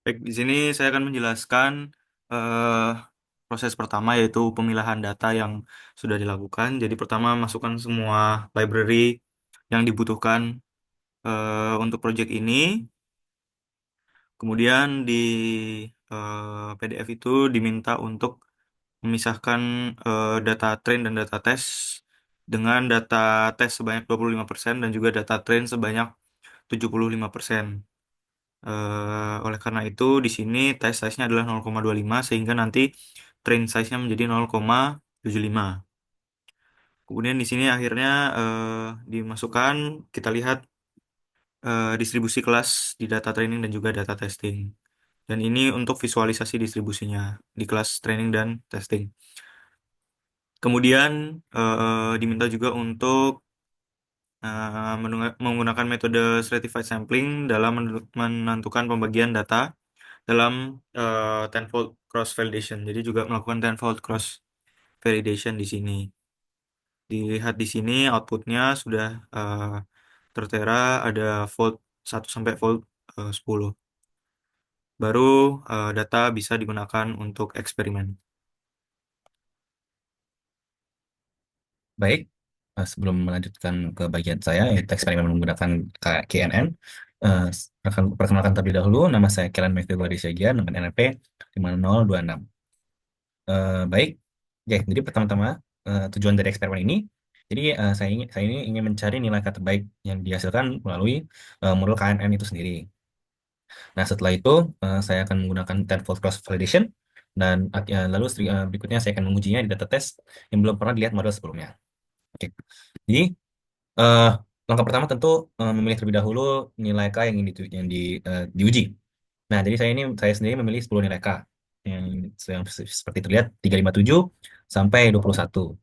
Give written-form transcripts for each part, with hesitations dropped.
Baik, di sini saya akan menjelaskan eh, proses pertama yaitu pemilahan data yang sudah dilakukan. Jadi pertama masukkan semua library yang dibutuhkan untuk project ini. Kemudian di PDF itu diminta untuk memisahkan data train dan data test dengan data tes sebanyak 25% dan juga data train sebanyak 75%. Oleh karena itu, di sini test size-nya adalah 0,25 sehingga nanti train size-nya menjadi 0,75. Kemudian di sini akhirnya dimasukkan, kita lihat distribusi kelas di data training dan juga data testing. Dan ini untuk visualisasi distribusinya di kelas training dan testing. Kemudian diminta juga untuk menggunakan metode stratified sampling dalam menentukan pembagian data dalam tenfold cross validation. Jadi juga melakukan tenfold cross validation di sini. Dilihat di sini outputnya sudah tertera ada fold 1 sampai fold 10. Baru data bisa digunakan untuk eksperimen. Baik, sebelum melanjutkan ke bagian saya, yaitu eksperimen menggunakan KNN, perkenalkan terlebih dahulu, nama saya Kellen Matthew Gladisagian dengan NRP 5026. Baik, oke, jadi pertama-tama tujuan dari eksperimen ini, jadi saya ini ingin mencari nilai K terbaik yang dihasilkan melalui model KNN itu sendiri. Nah, setelah itu saya akan menggunakan tenfold cross validation dan lalu berikutnya saya akan mengujinya di data test yang belum pernah dilihat model sebelumnya. Oke. Jadi eh, langkah pertama tentu memilih terlebih dahulu nilai K yang ingin diuji. Nah, jadi saya sendiri memilih 10 nilai K yang seperti terlihat 357 sampai 21.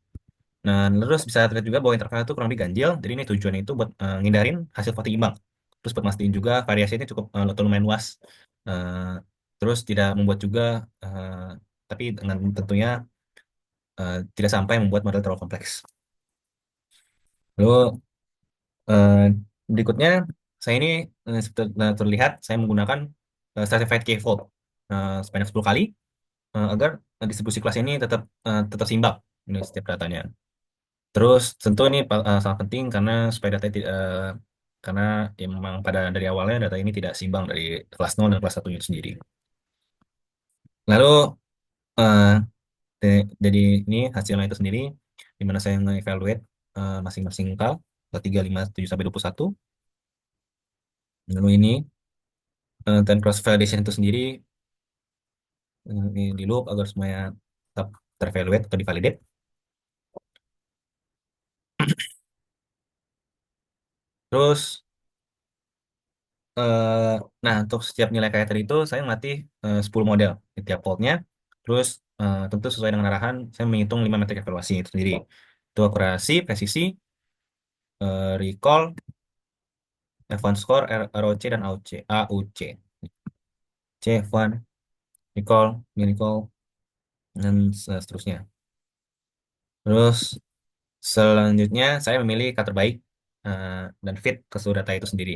Nah, terus bisa terlihat juga bahwa interval itu kurang lebih ganjil. Jadi ini tujuannya itu buat ngindarin hasil voting imbang. Terus buat mastiin juga variasinya cukup atau lumayan luas. Eh, Terus tidak membuat juga eh, tapi dengan tentunya tidak sampai membuat model terlalu kompleks. Lalu Eh, berikutnya, saya ini seperti terlihat saya menggunakan stratified k-fold sebanyak 10 kali agar distribusi kelas ini tetap seimbang ini setiap datanya. Terus tentu ini sangat penting karena supaya data karena ya memang dari awalnya data ini tidak seimbang dari kelas 0 dan kelas 1 itu sendiri. Lalu eh, jadi ini hasilnya itu sendiri di mana saya nge-evaluate masing-masing K 3, 5, 7 sampai 21. Lalu ini dan cross validation itu sendiri ini di loop agar semuanya tetap terevaluate atau divalidate. Terus, eh, nah untuk setiap nilai kayak tadi itu saya melatih 10 model di tiap faultnya. Terus tentu sesuai dengan arahan saya menghitung 5 metrik evaluasi itu sendiri. Itu akurasi, presisi, recall, F1 score, ROC, dan AUC. AUC. C, F1, recall, recall, dan seterusnya. Terus selanjutnya saya memilih kata terbaik eh, dan fit ke seluruh data itu sendiri.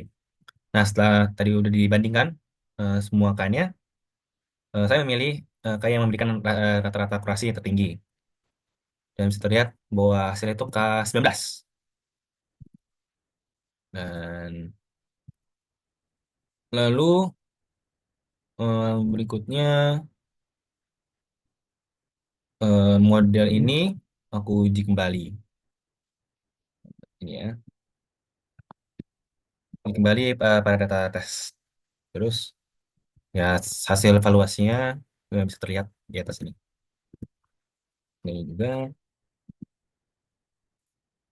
Nah, setelah tadi udah dibandingkan semua K-nya, saya memilih K yang memberikan rata-rata akurasi yang tertinggi. Dan bisa terlihat bahwa hasilnya itu K19. Dan lalu berikutnya model ini aku uji kembali. Ini ya, uji kembali pada data tes. Terus ya hasil evaluasinya bisa terlihat di atas ini. Ini juga.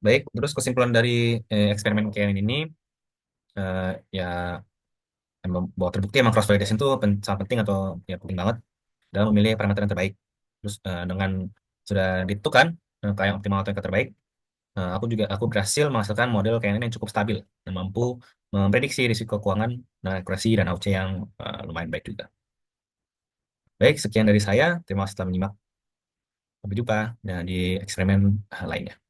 Baik, terus kesimpulan dari eksperimen KN ini ya bahwa terbukti emang cross validation itu sangat penting atau ya penting banget dalam memilih parameter yang terbaik. Terus dengan sudah ditentukan kayak yang optimal atau yang terbaik, aku berhasil menghasilkan model KNN yang cukup stabil dan mampu memprediksi risiko keuangan dan akurasi dan AUC yang lumayan baik juga. Baik, sekian dari saya. Terima kasih telah menyimak. Sampai jumpa di eksperimen lainnya.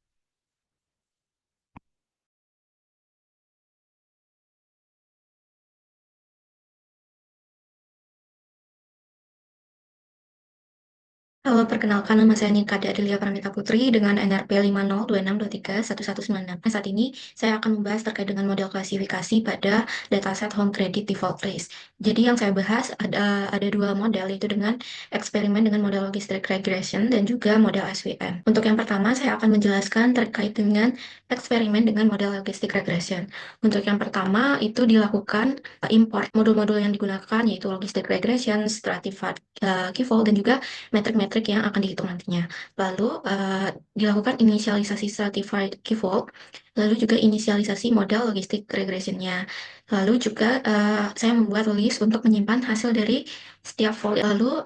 Halo, perkenalkan nama saya Nika Adelia Pramita Putri dengan NRP 5026631196. Nah, saat ini saya akan membahas terkait dengan model klasifikasi pada dataset home credit default risk. Jadi yang saya bahas ada dua model, yaitu dengan eksperimen dengan model logistic regression dan juga model SVM. Untuk yang pertama, saya akan menjelaskan terkait dengan eksperimen dengan model logistic regression. Untuk yang pertama, itu dilakukan import modul-modul yang digunakan, yaitu logistic regression, stratified key-fold, dan juga metrik-metrik yang akan dihitung nantinya. Lalu dilakukan inisialisasi stratified key vault, lalu juga inisialisasi model logistik regressionnya. Lalu juga saya membuat list untuk menyimpan hasil dari setiap vault. Lalu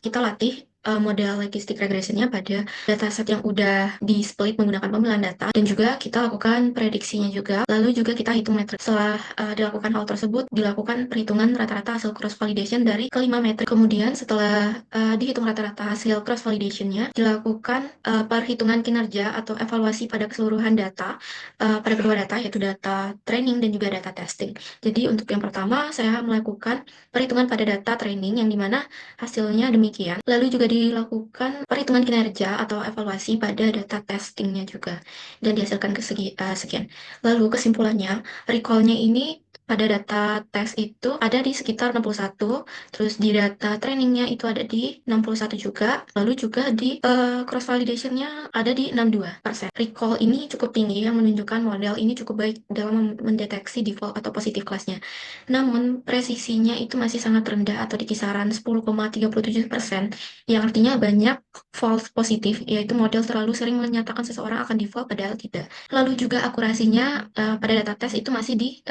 kita latih model logistik regressionnya pada dataset yang udah di split menggunakan pemilihan data, dan juga kita lakukan prediksinya juga. Lalu juga kita hitung metrik. Setelah dilakukan hal tersebut, dilakukan perhitungan rata-rata hasil cross validation dari kelima metrik. Kemudian setelah dihitung rata-rata hasil cross validationnya, dilakukan perhitungan kinerja atau evaluasi pada keseluruhan data, pada kedua data, yaitu data training dan juga data testing. Jadi untuk yang pertama saya melakukan perhitungan pada data training yang dimana hasilnya demikian. Lalu juga dilakukan perhitungan kinerja atau evaluasi pada data testingnya juga, dan dihasilkan sekian. Lalu kesimpulannya, recall-nya ini pada data tes itu ada di sekitar 61, terus di data trainingnya itu ada di 61 juga, lalu juga di cross validation-nya ada di 62%. Recall ini cukup tinggi yang menunjukkan model ini cukup baik dalam mendeteksi default atau positif kelasnya. Namun presisinya itu masih sangat rendah atau di kisaran 10,37%, yang artinya banyak false positif, yaitu model terlalu sering menyatakan seseorang akan default padahal tidak. Lalu juga akurasinya pada data tes itu masih di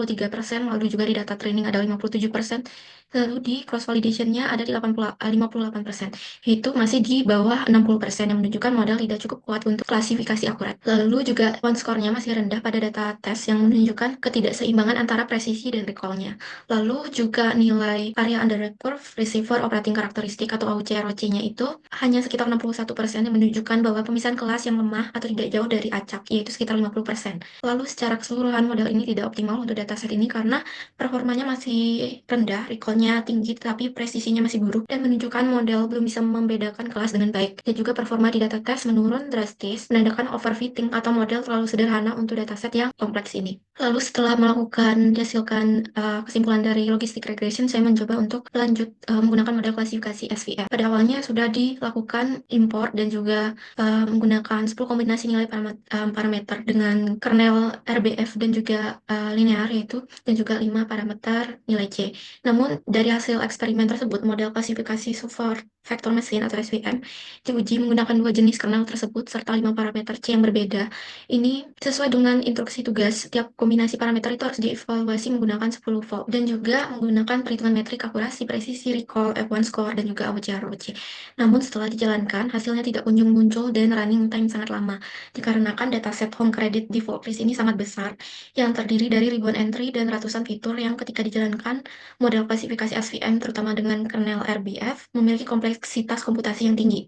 53%, lalu juga di data training ada 57%, lalu di cross validation-nya ada di 58%. Itu masih di bawah 60%, yang menunjukkan model tidak cukup kuat untuk klasifikasi akurat. Lalu juga one score-nya masih rendah pada data tes, yang menunjukkan ketidakseimbangan antara presisi dan recall-nya. Lalu juga nilai area under the curve receiver operating karakteristik atau AUC-ROC-nya itu hanya sekitar 61%, yang menunjukkan bahwa pemisahan kelas yang lemah atau tidak jauh dari acak, yaitu sekitar 50%. Lalu secara keseluruhan model ini tidak optimal untuk dataset ini karena performanya masih rendah, recall-nya tinggi, tetapi presisinya masih buruk dan menunjukkan model belum bisa membedakan kelas dengan baik. Dan juga performa di data tes menurun drastis, menandakan overfitting atau model terlalu sederhana untuk dataset yang kompleks ini. Lalu setelah dihasilkan kesimpulan dari logistic regression, saya mencoba untuk lanjut menggunakan model klasifikasi SVM. Pada awalnya sudah dilakukan import dan juga menggunakan 10 kombinasi nilai parameter dengan kernel RBF dan juga linear, yaitu, dan juga 5 parameter nilai C. Namun dari hasil eksperimen tersebut, model klasifikasi support vector machine atau SVM diuji menggunakan dua jenis kernel tersebut serta 5 parameter C yang berbeda. Ini sesuai dengan instruksi tugas. Setiap kombinasi parameter itu harus dievaluasi menggunakan 10 volt dan juga menggunakan perhitungan metrik akurasi, presisi, recall, F1 score, dan juga OCR/OC. Namun setelah dijalankan, hasilnya tidak kunjung muncul dan running time sangat lama, dikarenakan dataset home credit default risk ini sangat besar, yang terdiri dari ribuan entry dan ratusan fitur yang ketika dijalankan, model klasifikasi SVM, terutama dengan kernel RBF, memiliki kompleksitas komputasi yang tinggi.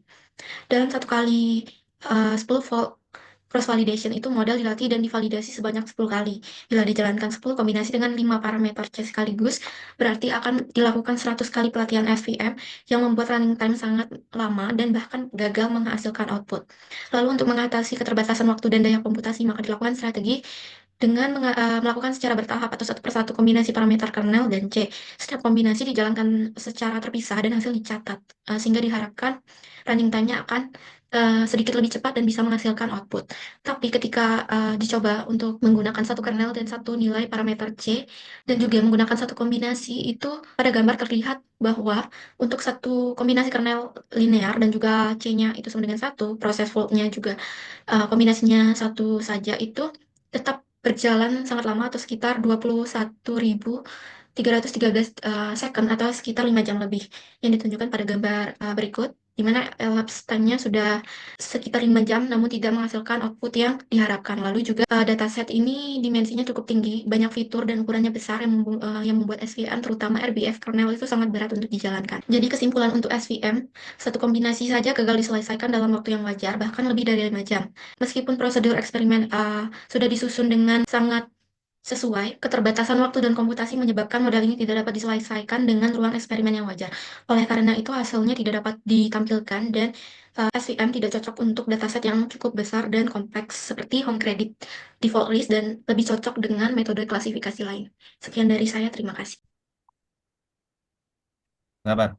Dalam satu kali 10 volt cross validation itu model dilatih dan divalidasi sebanyak 10 kali. Bila dijalankan 10 kombinasi dengan 5 parameter C sekaligus, berarti akan dilakukan 100 kali pelatihan SVM yang membuat running time sangat lama dan bahkan gagal menghasilkan output. Lalu untuk mengatasi keterbatasan waktu dan daya komputasi, maka dilakukan strategi dengan melakukan secara bertahap atau satu persatu kombinasi parameter kernel dan C. Setiap kombinasi dijalankan secara terpisah dan hasil dicatat, sehingga diharapkan running time-nya akan sedikit lebih cepat dan bisa menghasilkan output. Tapi ketika dicoba untuk menggunakan satu kernel dan satu nilai parameter C, dan juga menggunakan satu kombinasi, itu pada gambar terlihat bahwa untuk satu kombinasi kernel linear dan juga C-nya itu sama dengan satu, proses volt-nya juga kombinasinya satu saja, itu tetap berjalan sangat lama atau sekitar 21.313 second atau sekitar 5 jam lebih, yang ditunjukkan pada gambar berikut, di mana elapsed time-nya sudah sekitar 5 jam namun tidak menghasilkan output yang diharapkan. Lalu juga dataset ini dimensinya cukup tinggi, banyak fitur dan ukurannya besar yang membuat SVM, terutama RBF kernel, itu sangat berat untuk dijalankan. Jadi kesimpulan untuk SVM, satu kombinasi saja gagal diselesaikan dalam waktu yang wajar, bahkan lebih dari 5 jam. Meskipun prosedur eksperimen sudah disusun dengan sangat Sesuai, keterbatasan waktu dan komputasi menyebabkan model ini tidak dapat diselesaikan dengan ruang eksperimen yang wajar. Oleh karena itu, hasilnya tidak dapat ditampilkan dan SVM tidak cocok untuk dataset yang cukup besar dan kompleks seperti home credit default list dan lebih cocok dengan metode klasifikasi lain. Sekian dari saya, terima kasih. Kenapa?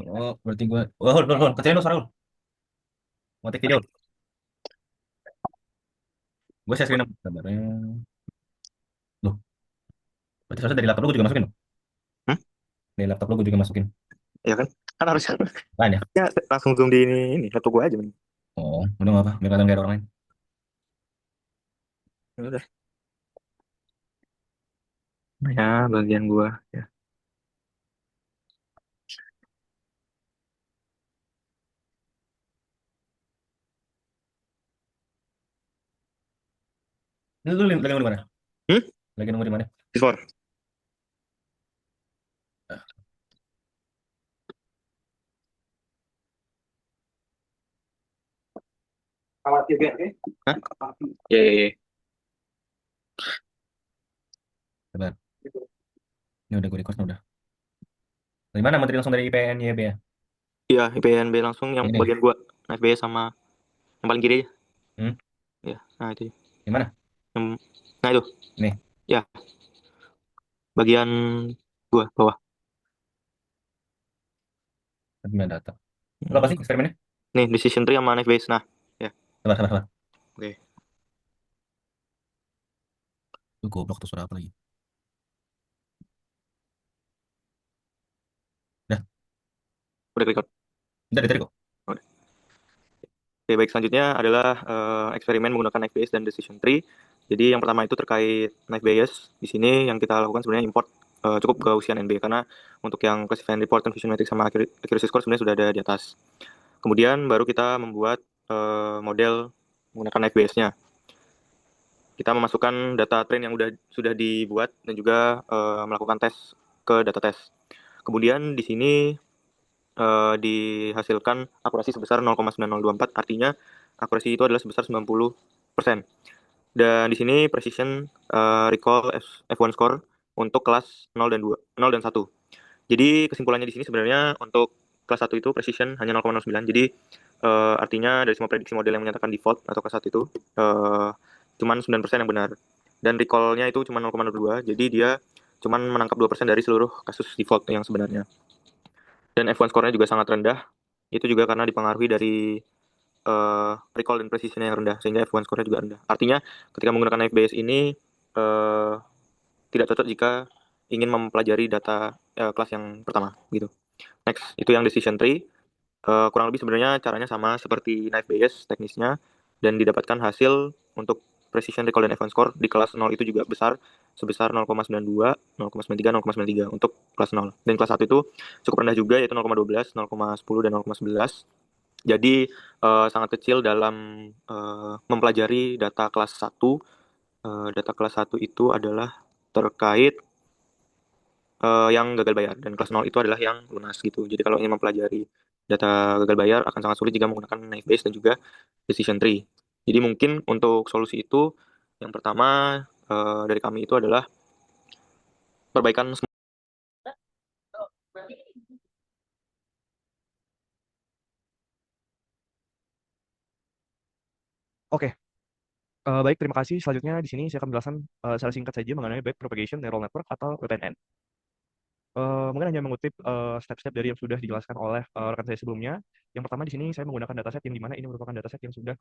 Oh, berarti gue. Oh, hold, kecilin dong suara lu. Mau take video. Gue share screen kabarnya. Loh, berarti harusnya dari laptop lu gue juga masukin dong. Hmm? Dari laptop lu gue juga masukin. Ya kan? Kan harusnya Lain ya? ya langsung zoom di ini laptop gue aja. Oh, udah nggak apa. Biar kelihatan kayak ada orang lain. Ya udah. Nah, ya bagian gua ya. Ini lu lagi nunggu di mana? Hmm? Lagi nunggu di mana? Discord. Khawatir ya? Hah? Ya, ya, ya. Sabar. Ini udah gue record udah. Dari mana menteri langsung dari IPN YB ya? Iya, IPNB langsung yang Ini. bagian gua. FB sama yang paling kiri aja. Hmm? Ya, nah itu. Di mana? Yang, nah itu. Nih, Ya, bagian gua bawah. admin data. Lo apa Hmm. sih eksperimennya? Nih, decision tree sama FBase. Nah, ya. Sabar. Oke. Lu goblok tuh suara apa lagi? Dah, Udah record. udah ditarik kok. Udah. Oke, baik selanjutnya adalah eksperimen menggunakan FBase dan decision tree. Jadi yang pertama itu terkait knife bias. Di sini yang kita lakukan sebenarnya import cukup Gaussian NB karena untuk yang classification report, confusion matrix sama accuracy score sebenarnya sudah ada di atas. Kemudian baru kita membuat model menggunakan FBS-nya. Kita memasukkan data train yang sudah dibuat dan juga melakukan tes ke data test. Kemudian di sini dihasilkan akurasi sebesar 0,9024, artinya akurasi itu adalah sebesar 90%. Dan di sini precision recall F1 score untuk kelas 0 dan 2, 0 dan 1. Jadi kesimpulannya di sini sebenarnya untuk kelas 1 itu precision hanya 0,09. Jadi artinya dari semua prediksi model yang menyatakan default atau kelas 1 itu cuman 9% yang benar. Dan recall-nya itu cuma 0,02. Jadi dia cuman menangkap 2% dari seluruh kasus default yang sebenarnya. Dan F1 score-nya juga sangat rendah. Itu juga karena dipengaruhi dari recall dan precision yang rendah sehingga F1 score-nya juga rendah. Artinya ketika menggunakan FBS ini uh, tidak cocok jika ingin mempelajari data kelas yang pertama gitu. Next, itu yang decision tree. Kurang lebih sebenarnya caranya sama seperti knife bias teknisnya dan didapatkan hasil untuk precision recall dan F1 score di kelas 0 itu juga besar sebesar 0,92, 0,93, 0,93 untuk kelas 0. Dan kelas 1 itu cukup rendah juga yaitu 0,12, 0,10 dan 0,11. Jadi sangat kecil dalam mempelajari data kelas 1. Data kelas 1 itu adalah terkait yang gagal bayar dan kelas 0 itu adalah yang lunas gitu. Jadi kalau ingin mempelajari data gagal bayar akan sangat sulit jika menggunakan knife base dan juga decision tree. Jadi mungkin untuk solusi itu yang pertama dari kami itu adalah perbaikan. Oke, baik, terima kasih. Selanjutnya di sini saya akan menjelaskan secara singkat saja mengenai Backpropagation Neural Network atau BPNN. Mungkin hanya mengutip step-step dari yang sudah dijelaskan oleh rekan saya sebelumnya. Yang pertama di sini saya menggunakan dataset yang dimana ini merupakan dataset yang sudah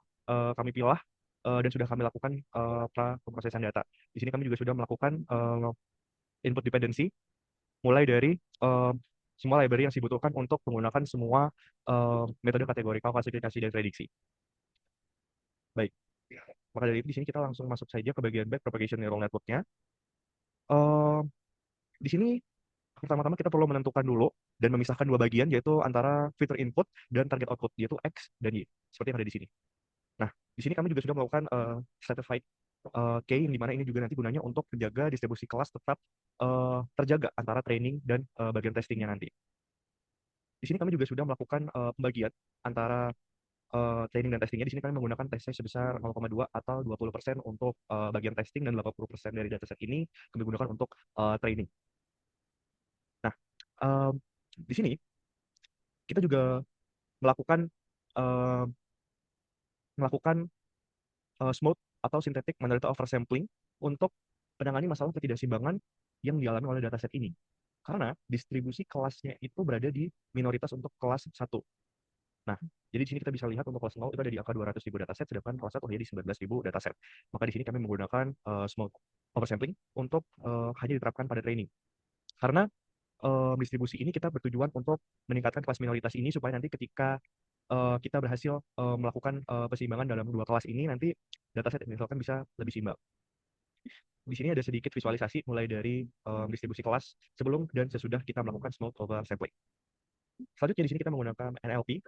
kami pilah dan sudah kami lakukan pra pemrosesan data. Di sini kami juga sudah melakukan input dependency, mulai dari semua library yang dibutuhkan untuk menggunakan semua metode kategorikal, klasifikasi, dan prediksi. Baik, maka dari itu di sini kita langsung masuk saja ke bagian backpropagation neural network-nya. Eh, di sini pertama-tama kita perlu menentukan dulu dan memisahkan dua bagian, yaitu antara fitur input dan target output, yaitu X dan Y, seperti yang ada di sini. Nah, di sini kami juga sudah melakukan stratified key, yang dimana ini juga nanti gunanya untuk menjaga distribusi kelas tetap terjaga antara training dan bagian testingnya nanti. Di sini kami juga sudah melakukan pembagian antara training dan testingnya, di sini kami menggunakan test size sebesar 0,2 atau 20% untuk bagian testing dan 80% dari dataset ini kami gunakan untuk training. Nah, em, di sini kita juga melakukan eh, melakukan smooth atau synthetic minority oversampling untuk menangani masalah ketidakseimbangan yang dialami oleh dataset ini. Karena distribusi kelasnya itu berada di minoritas untuk kelas 1. Nah, jadi di sini kita bisa lihat untuk kelas 0 itu ada di angka 200.000 dataset, sedangkan kelas 1 hanya di 19.000 dataset. Maka di sini kami menggunakan smooth oversampling untuk hanya diterapkan pada training. Karena distribusi ini kita bertujuan untuk meningkatkan kelas minoritas ini supaya nanti ketika kita berhasil melakukan perseimbangan dalam dua kelas ini, nanti dataset yang dihasilkan bisa lebih seimbang. Di sini ada sedikit visualisasi mulai dari distribusi kelas sebelum dan sesudah kita melakukan smooth oversampling. Selanjutnya di sini kita menggunakan NLP,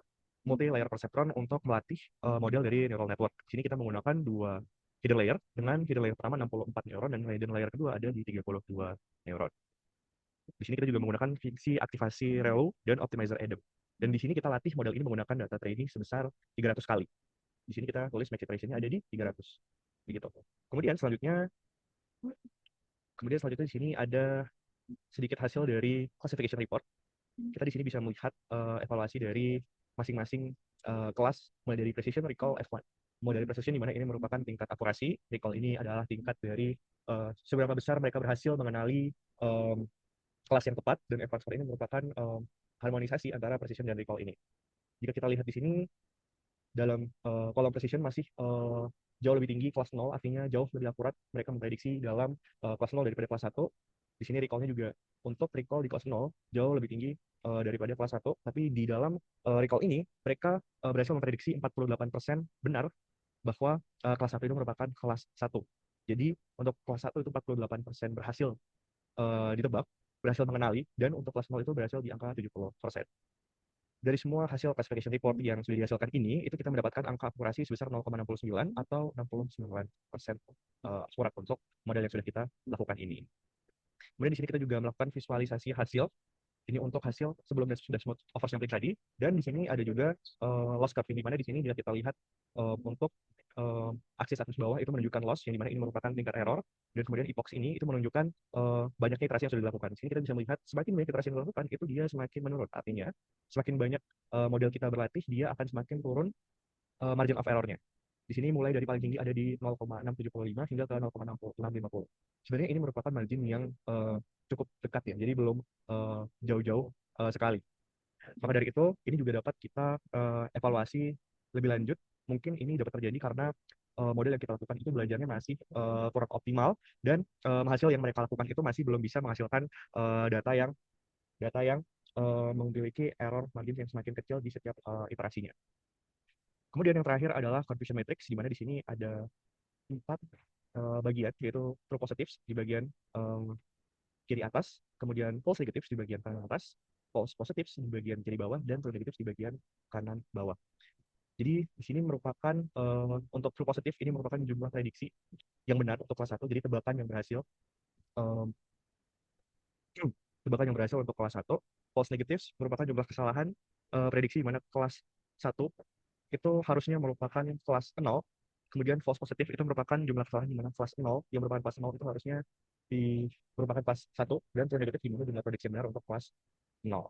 multi layer perceptron, untuk melatih model dari neural network. Di sini kita menggunakan dua hidden layer, dengan hidden layer pertama 64 neuron dan hidden layer kedua ada di 32 neuron. Di sini kita juga menggunakan fungsi aktivasi ReLU dan optimizer ADAM. Dan di sini kita latih model ini menggunakan data training sebesar 300 kali. Di sini kita tulis match iteration-nya ada di 300. Begitu. Kemudian selanjutnya di sini ada sedikit hasil dari classification report. Kita di sini bisa melihat evaluasi dari masing-masing kelas, mulai dari precision, recall, F1. Mulai dari precision, di mana ini merupakan tingkat akurasi, recall ini adalah tingkat dari seberapa besar mereka berhasil mengenali kelas yang tepat, dan F1 score ini merupakan harmonisasi antara precision dan recall ini. Jika kita lihat di sini, dalam kolom precision masih jauh lebih tinggi kelas 0, artinya jauh lebih akurat mereka memprediksi dalam kelas 0 daripada kelas 1. Di sini recall-nya juga, untuk recall di kelas 0 jauh lebih tinggi daripada kelas 1, tapi di dalam recall ini mereka berhasil memprediksi 48% benar bahwa kelas 1 itu merupakan kelas 1. Jadi untuk kelas 1 itu 48% berhasil ditebak, berhasil mengenali, dan untuk kelas 0 itu berhasil di angka 70%. Dari semua hasil classification report yang sudah dihasilkan ini, itu kita mendapatkan angka akurasi sebesar 0,69 atau 69% akurat untuk model yang sudah kita lakukan ini. Kemudian di sini kita juga melakukan visualisasi hasil. Ini untuk hasil sebelum dan sudah smooth oversampling tadi. Dan di sini ada juga loss curve, di mana di sini bila kita lihat untuk aksis atas bawah itu menunjukkan loss, yang dimana ini merupakan tingkat error, dan kemudian epox ini itu menunjukkan banyaknya iterasi yang sudah dilakukan. Di sini kita bisa melihat semakin banyak iterasi yang dilakukan, itu dia semakin menurun. Artinya semakin banyak model kita berlatih, dia akan semakin turun margin of error-nya. Di sini mulai dari paling tinggi ada di 0,675 hingga ke 0,650. Sebenarnya ini merupakan margin yang cukup dekat ya, jadi belum jauh-jauh sekali. Maka dari itu, ini juga dapat kita evaluasi lebih lanjut. Mungkin ini dapat terjadi karena model yang kita lakukan itu belajarnya masih kurang optimal, dan hasil yang mereka lakukan itu masih belum bisa menghasilkan data yang memiliki error margin yang semakin kecil di setiap iterasinya. Kemudian yang terakhir adalah confusion matrix, di mana di sini ada 4 bagian, yaitu true positives di bagian kiri atas, kemudian false negatives di bagian kanan atas, false positives di bagian kiri bawah, dan true negatives di bagian kanan bawah. Jadi di sini merupakan untuk true positive ini merupakan jumlah prediksi yang benar untuk kelas 1, jadi tebakan yang berhasil um, untuk kelas 1. False negatives merupakan jumlah kesalahan prediksi di mana kelas 1 itu harusnya merupakan kelas 0. Kemudian false positive itu merupakan jumlah kesalahan di mana kelas 0 yang merupakan kelas 0 itu harusnya merupakan kelas 1, dan true negative di mana jumlah prediksi benar untuk kelas 0.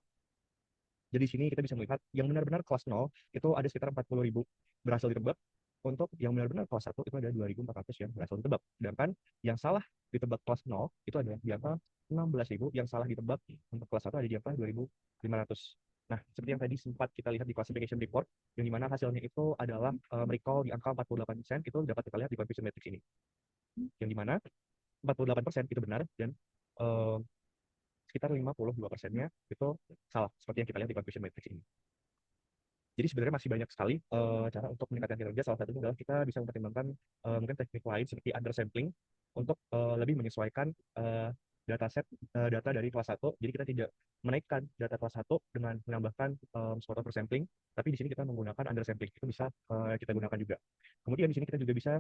Jadi di sini kita bisa melihat yang benar-benar kelas 0 itu ada sekitar 40.000 berhasil ditebak. Untuk yang benar-benar kelas 1 itu ada 2.400 yang berhasil ditebak. Sedangkan yang salah ditebak kelas 0 itu ada di angka 16.000, yang salah ditebak untuk kelas 1 ada di angka 2.500. Nah, seperti yang tadi sempat kita lihat di classification report, yang dimana hasilnya itu adalah recall di angka 48%, itu dapat kita lihat di confusion matrix ini. Yang dimana 48% itu benar, dan sekitar 52%-nya itu salah, seperti yang kita lihat di confusion matrix ini. Jadi sebenarnya masih banyak sekali cara untuk meningkatkan kinerja. Salah satunya adalah kita bisa mempertimbangkan mungkin teknik lain seperti undersampling untuk lebih menyesuaikan data dari kelas 1. Jadi kita tidak menaikkan data kelas 1 dengan menambahkan spot oversampling, tapi di sini kita menggunakan undersampling. Itu bisa kita gunakan juga. Kemudian di sini kita juga bisa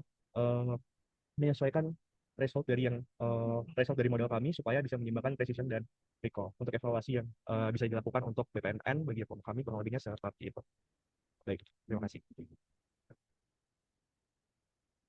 menyesuaikan result dari model kami supaya bisa menyimbangkan precision dan recall. Untuk evaluasi yang bisa dilakukan untuk BPNN bagi kami kurang lebihnya seperti itu. Baik, terima kasih.